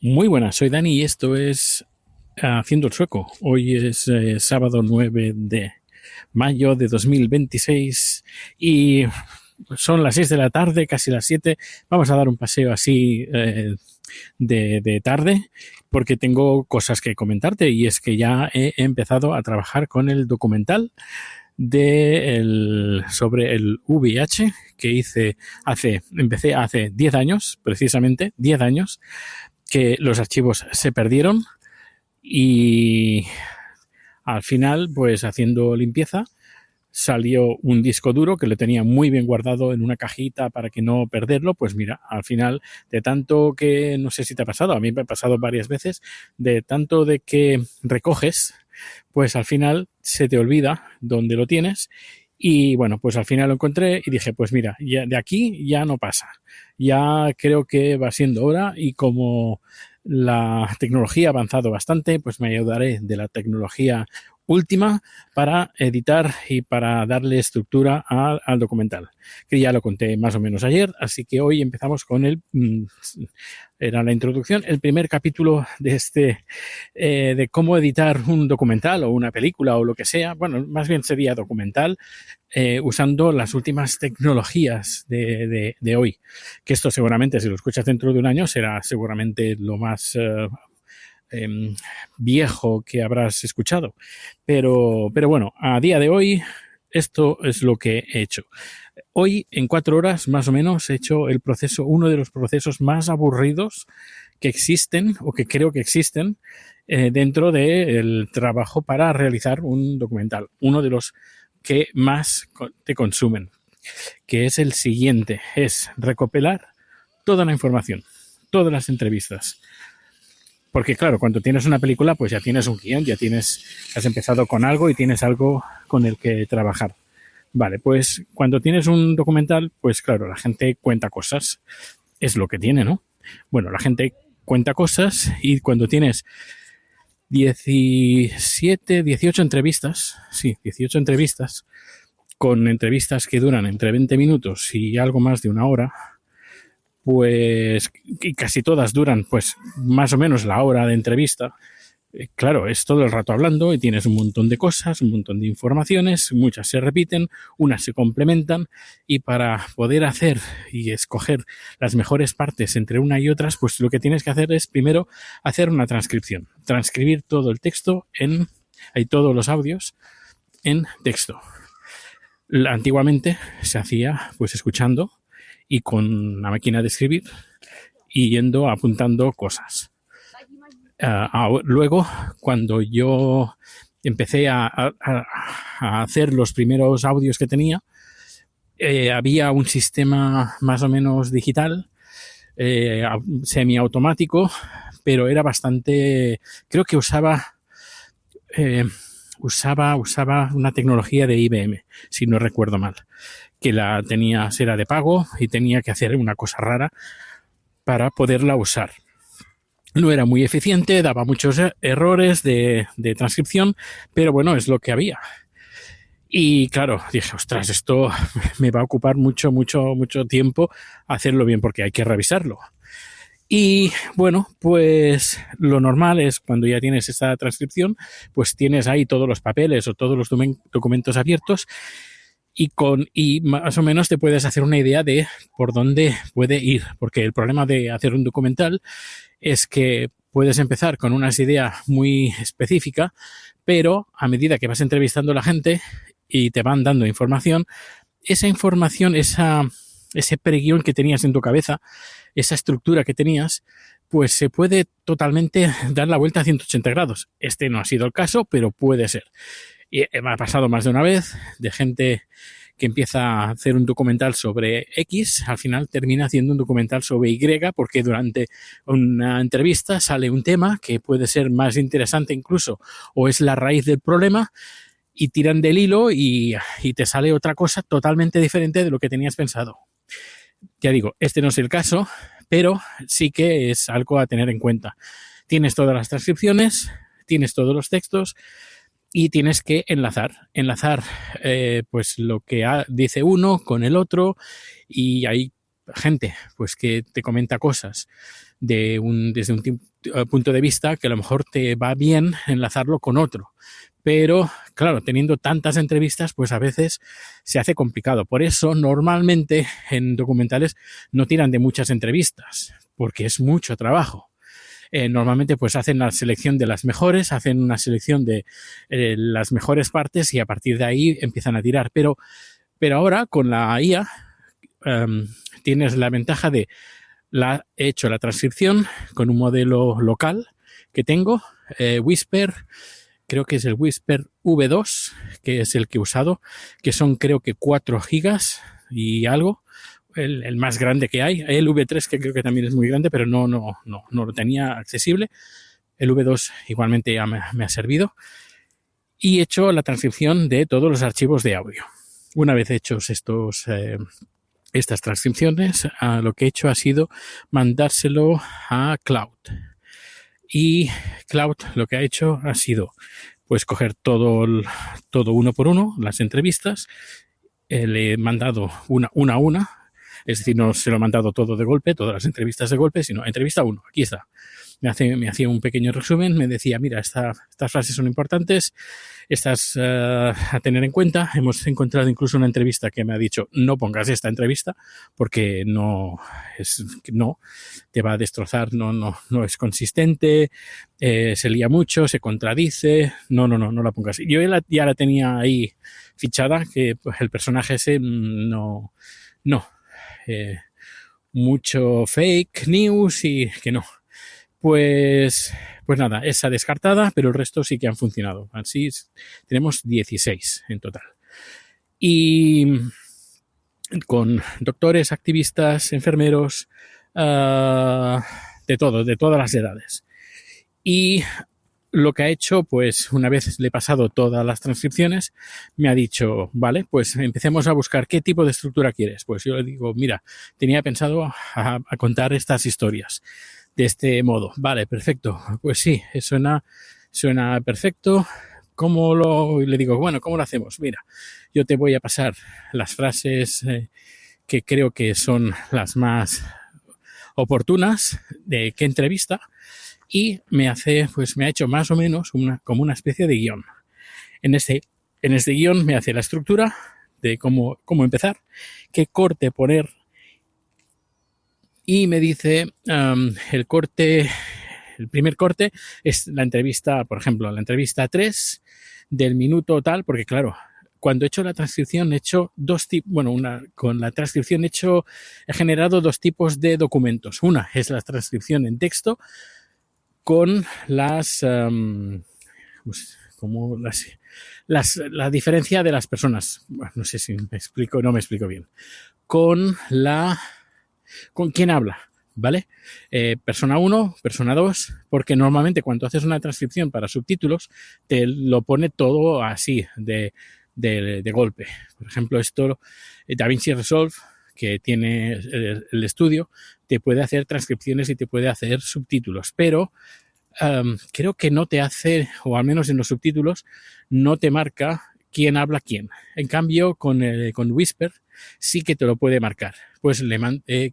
Muy buenas, soy Dani y esto es Haciendo el Sueco. Hoy es sábado 9 de mayo de 2026 y son las 6 de la tarde, casi las 7. Vamos a dar un paseo así de tarde porque tengo cosas que comentarte y es que ya he empezado a trabajar con el documental sobre el VIH que empecé hace 10 años, precisamente 10 años, que los archivos se perdieron y al final, pues haciendo limpieza, salió un disco duro que lo tenía muy bien guardado en una cajita para que no perderlo. Pues mira, al final, de tanto que, no sé si te ha pasado, a mí me ha pasado varias veces, de tanto de que recoges, pues al final se te olvida dónde lo tienes. Y bueno, pues al final lo encontré y dije, pues mira, ya, de aquí ya no pasa. Ya creo que va siendo hora y como la tecnología ha avanzado bastante, pues me ayudaré de la tecnología última para editar y para darle estructura al documental, que ya lo conté más o menos ayer, así que hoy empezamos con era la introducción, el primer capítulo de cómo editar un documental o una película o lo que sea. Bueno, más bien sería documental, usando las últimas tecnologías de hoy, que esto seguramente, si lo escuchas dentro de un año, será seguramente lo más viejo que habrás escuchado. Pero bueno, a día de hoy, esto es lo que he hecho. Hoy, en 4 horas, más o menos, he hecho uno de los procesos más aburridos que existen, o que creo que existen, dentro del trabajo para realizar un documental. Uno de los que más te consumen, que es el siguiente, es recopilar toda la información, todas las entrevistas. Porque claro, cuando tienes una película, pues ya tienes un guión, has empezado con algo y tienes algo con el que trabajar. Vale, pues cuando tienes un documental, pues claro, la gente cuenta cosas. Es lo que tiene, ¿no? Bueno, la gente cuenta cosas y cuando tienes 17, 18 entrevistas, sí, 18 entrevistas, con entrevistas que duran entre 20 minutos y algo más de una hora, pues y casi todas duran pues más o menos la hora de entrevista. Claro, es todo el rato hablando y tienes un montón de cosas, un montón de informaciones, muchas se repiten, unas se complementan y para poder hacer y escoger las mejores partes entre una y otras, pues lo que tienes que hacer es primero hacer una transcripción, transcribir todo el texto hay todos los audios en texto. Antiguamente se hacía pues escuchando y con una máquina de escribir y yendo apuntando cosas. Luego, cuando yo empecé a hacer los primeros audios que tenía, había un sistema más o menos digital, semiautomático, pero era bastante, creo que usaba una tecnología de IBM, si no recuerdo mal, que era de pago y tenía que hacer una cosa rara para poderla usar. No era muy eficiente, daba muchos errores de transcripción, pero bueno, es lo que había. Y claro, dije, ostras, esto me va a ocupar mucho tiempo hacerlo bien porque hay que revisarlo. Y bueno, pues lo normal es cuando ya tienes esa transcripción, pues tienes ahí todos los papeles o todos los documentos abiertos y más o menos te puedes hacer una idea de por dónde puede ir, porque el problema de hacer un documental es que puedes empezar con una idea muy específica, pero a medida que vas entrevistando a la gente y te van dando información, ese preguión que tenías en tu cabeza, esa estructura que tenías, pues se puede totalmente dar la vuelta a 180 grados. Este no ha sido el caso, pero puede ser. Y me ha pasado más de una vez de gente que empieza a hacer un documental sobre X, al final termina haciendo un documental sobre Y, porque durante una entrevista sale un tema que puede ser más interesante incluso, o es la raíz del problema, y tiran del hilo y te sale otra cosa totalmente diferente de lo que tenías pensado. Ya digo, este no es el caso, pero sí que es algo a tener en cuenta. Tienes todas las transcripciones, tienes todos los textos, y tienes que enlazar pues lo que dice uno con el otro, y hay gente pues que te comenta cosas desde un punto de vista que a lo mejor te va bien enlazarlo con otro. Pero, claro, teniendo tantas entrevistas, pues a veces se hace complicado. Por eso, normalmente en documentales no tiran de muchas entrevistas, porque es mucho trabajo. Normalmente pues hacen la selección de las mejores, hacen una selección de las mejores partes y a partir de ahí empiezan a tirar. Pero ahora con la IA tienes la ventaja de he hecho la transcripción con un modelo local que tengo, Whisper. Creo que es el Whisper V2, que es el que he usado, que son creo que 4 gigas y algo, el más grande que hay. El V3 que creo que también es muy grande, pero no lo tenía accesible. El V2 igualmente ya me ha servido. Y he hecho la transcripción de todos los archivos de audio. Una vez hechos estas transcripciones, lo que he hecho ha sido mandárselo a Cloud. Y Cloud lo que ha hecho ha sido pues coger todo uno por uno, las entrevistas. Le he mandado una a una, es decir, no se lo he mandado todo de golpe, todas las entrevistas de golpe, sino entrevista 1, aquí está. Me hacía un pequeño resumen, me decía, mira, estas frases son importantes, estas a tener en cuenta. Hemos encontrado incluso una entrevista que me ha dicho, no pongas esta entrevista porque no te va a destrozar, no es consistente, se lía mucho, se contradice, no la pongas. Yo ya la tenía ahí fichada, que pues, el personaje ese mucho fake news y que no. Pues nada, esa descartada, pero el resto sí que han funcionado. Así tenemos 16 en total. Y con doctores, activistas, enfermeros, de todas las edades. Y lo que ha hecho, pues una vez le he pasado todas las transcripciones, me ha dicho, vale, pues empecemos a buscar qué tipo de estructura quieres. Pues yo le digo, mira, tenía pensado a contar estas historias de este modo. Vale, perfecto. Pues sí, suena perfecto. Le digo, bueno, ¿cómo lo hacemos? Mira, yo te voy a pasar las frases que creo que son las más oportunas de qué entrevista y me ha hecho más o menos como una especie de guión. En este guión me hace la estructura de cómo empezar, qué corte poner y me dice el primer corte es la entrevista, por ejemplo, la entrevista 3 del minuto tal, porque claro, cuando he hecho la transcripción he hecho con la transcripción he generado 2 tipos de documentos. Una es la transcripción en texto con las la diferencia de las personas. Bueno, no sé si me explico o no me explico bien. Con quién habla, ¿vale? Persona 1, persona 2, porque normalmente cuando haces una transcripción para subtítulos te lo pone todo así de golpe. Por ejemplo, esto DaVinci Resolve, que tiene el estudio, te puede hacer transcripciones y te puede hacer subtítulos, pero creo que no te hace, o al menos en los subtítulos, no te marca quién habla quién. En cambio, con Whisper sí que te lo puede marcar. Pues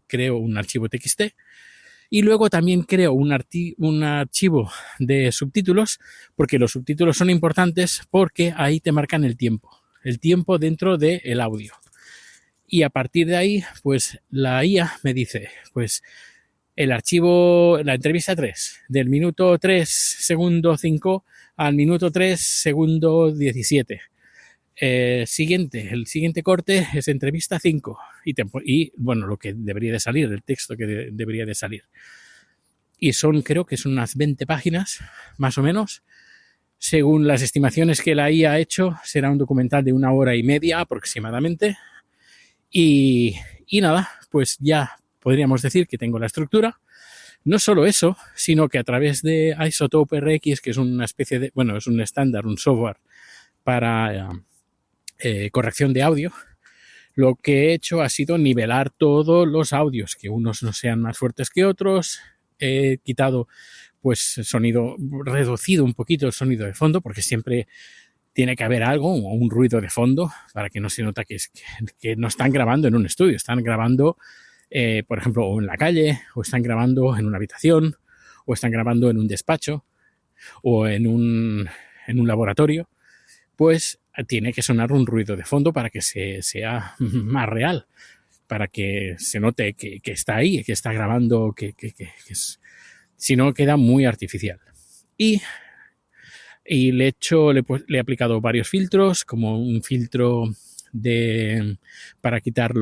creo un archivo TXT y luego también creo un archivo de subtítulos, porque los subtítulos son importantes porque ahí te marcan el tiempo dentro del audio. Y a partir de ahí, pues la IA me dice, pues el archivo, la entrevista 3, del minuto 3, segundo 5 al minuto 3, segundo 17. El siguiente corte es entrevista 5 y bueno, lo que debería de salir, el texto que debería de salir. Y creo que son unas 20 páginas, más o menos. Según las estimaciones que la IA ha hecho, será un documental de 1 hora y media aproximadamente. Y nada, pues ya podríamos decir que tengo la estructura. No solo eso, sino que a través de Isotope RX, que es una especie de, es un estándar, un software para corrección de audio, lo que he hecho ha sido nivelar todos los audios, que unos no sean más fuertes que otros. He quitado reducido un poquito el sonido de fondo, porque siempre tiene que haber algo o un ruido de fondo para que no se nota que no están grabando en un estudio, están grabando por ejemplo, o en la calle, o están grabando en una habitación, o están grabando en un despacho, o en un laboratorio, pues tiene que sonar un ruido de fondo para que sea más real, para que se note que está ahí, que está grabando, si no queda muy artificial. Y le he aplicado varios filtros, como un filtro para quitar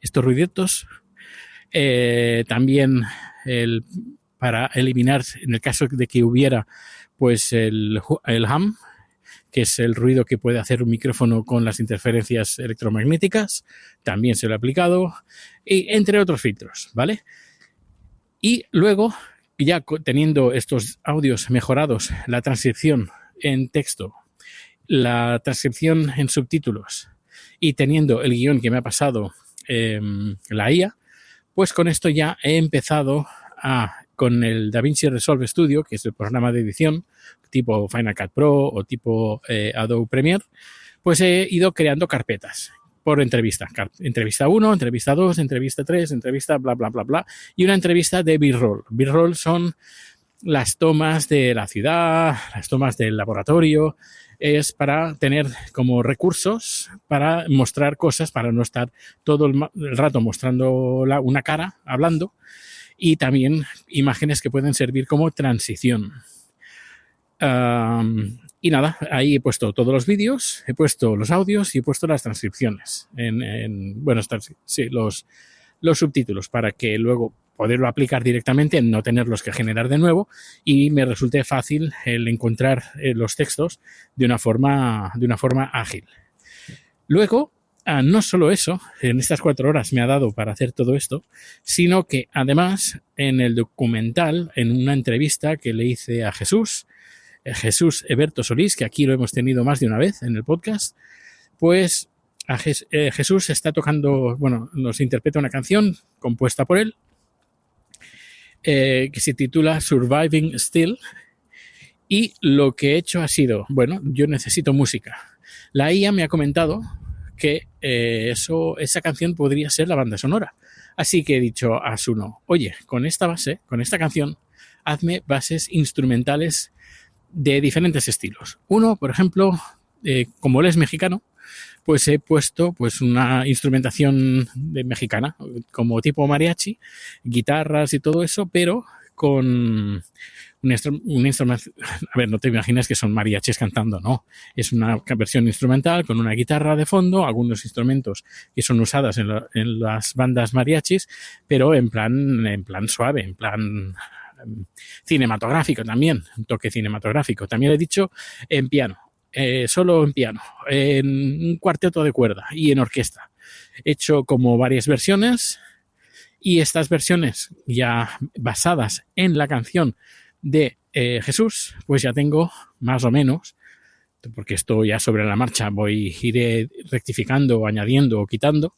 estos ruiditos. También para eliminar, en el caso de que hubiera, pues el hum, que es el ruido que puede hacer un micrófono con las interferencias electromagnéticas, también se lo he aplicado, y entre otros filtros, ¿vale? Y luego, ya teniendo estos audios mejorados, la transcripción en texto, la transcripción en subtítulos y teniendo el guión que me ha pasado la IA, pues con esto ya he empezado con el DaVinci Resolve Studio, que es el programa de edición tipo Final Cut Pro o tipo Adobe Premiere, pues he ido creando carpetas por entrevista. Entrevista 1, entrevista 2, entrevista 3, entrevista bla, bla, bla, bla. Y una entrevista de B-roll. B-roll son las tomas de la ciudad, las tomas del laboratorio. Es para tener como recursos para mostrar cosas, para no estar todo el rato mostrando una cara, hablando. Y también imágenes que pueden servir como transición. Y nada, ahí he puesto todos los vídeos, he puesto los audios y he puesto las transcripciones. Los subtítulos para que luego poderlo aplicar directamente, no tenerlos que generar de nuevo y me resulte fácil el encontrar los textos de una forma ágil. Luego, no solo eso, en estas 4 horas me ha dado para hacer todo esto, sino que además en el documental, en una entrevista que le hice a Jesús Eberto Solís, que aquí lo hemos tenido más de una vez en el podcast, pues Jesús está tocando, nos interpreta una canción compuesta por él, que se titula Surviving Still, y lo que he hecho ha sido, yo necesito música. La IA me ha comentado que esa canción podría ser la banda sonora. Así que he dicho a Suno, oye, con esta base, con esta canción, hazme bases instrumentales de diferentes estilos. Uno, por ejemplo, como él es mexicano, pues he puesto pues una instrumentación mexicana, como tipo mariachi, guitarras y todo eso, pero con un instrumento. A ver, no te imaginas que son mariachis cantando, no. Es una versión instrumental con una guitarra de fondo, algunos instrumentos que son usados en las bandas mariachis, pero en plan suave, en plan cinematográfico también, un toque cinematográfico. También he dicho en piano, solo en piano, en un cuarteto de cuerda y en orquesta. He hecho como varias versiones y estas versiones ya basadas en la canción de Jesús, pues ya tengo más o menos, porque esto ya sobre la marcha iré rectificando, añadiendo o quitando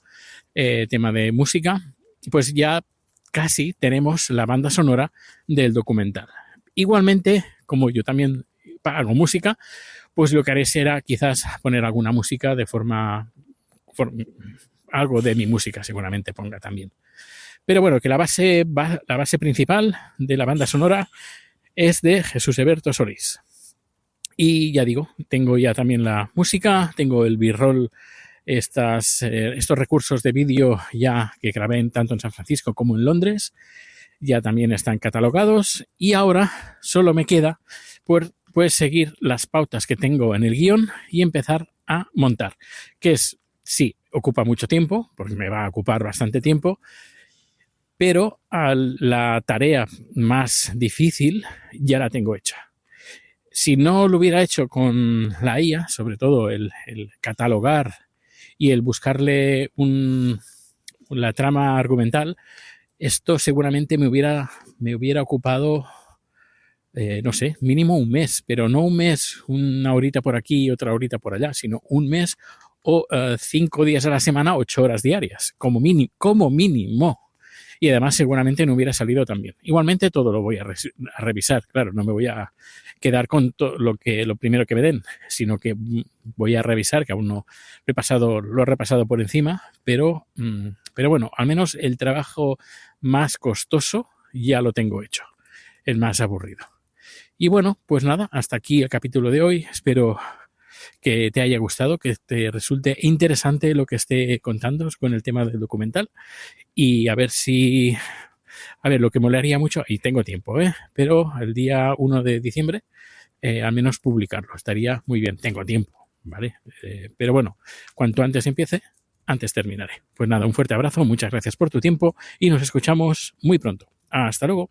tema de música, pues ya casi tenemos la banda sonora del documental. Igualmente, como yo también hago música, pues lo que haré será quizás poner alguna música de algo de mi música seguramente ponga también. Pero bueno, que la base principal de la banda sonora es de Jesús Eberto Solís. Y ya digo, tengo ya también la música, tengo el B-roll, estos recursos de vídeo ya que grabé tanto en San Francisco como en Londres, ya también están catalogados y ahora solo me queda pues seguir las pautas que tengo en el guión y empezar a montar, que sí, ocupa mucho tiempo, porque me va a ocupar bastante tiempo, pero la tarea más difícil ya la tengo hecha. Si no lo hubiera hecho con la IA, sobre todo el catalogar y el buscarle la trama argumental, esto seguramente me hubiera ocupado, no sé, mínimo un mes, pero no un mes, una horita por aquí y otra horita por allá, sino un mes o 5 días a la semana, 8 horas diarias, como mínimo. y además seguramente no hubiera salido tan bien. Igualmente todo lo voy a revisar, claro, no me voy a quedar con lo primero que me den, sino que voy a revisar, que aún no lo he repasado por encima, pero bueno, al menos el trabajo más costoso ya lo tengo hecho, el más aburrido. Y bueno, pues nada, hasta aquí el capítulo de hoy. Espero que te haya gustado, que te resulte interesante lo que esté contando con el tema del documental. Y a ver, lo que molaría mucho, y tengo tiempo, pero el día 1 de diciembre, al menos publicarlo. Estaría muy bien. Tengo tiempo, ¿vale? Pero bueno, cuanto antes empiece, antes terminaré. Pues nada, un fuerte abrazo, muchas gracias por tu tiempo y nos escuchamos muy pronto. Hasta luego.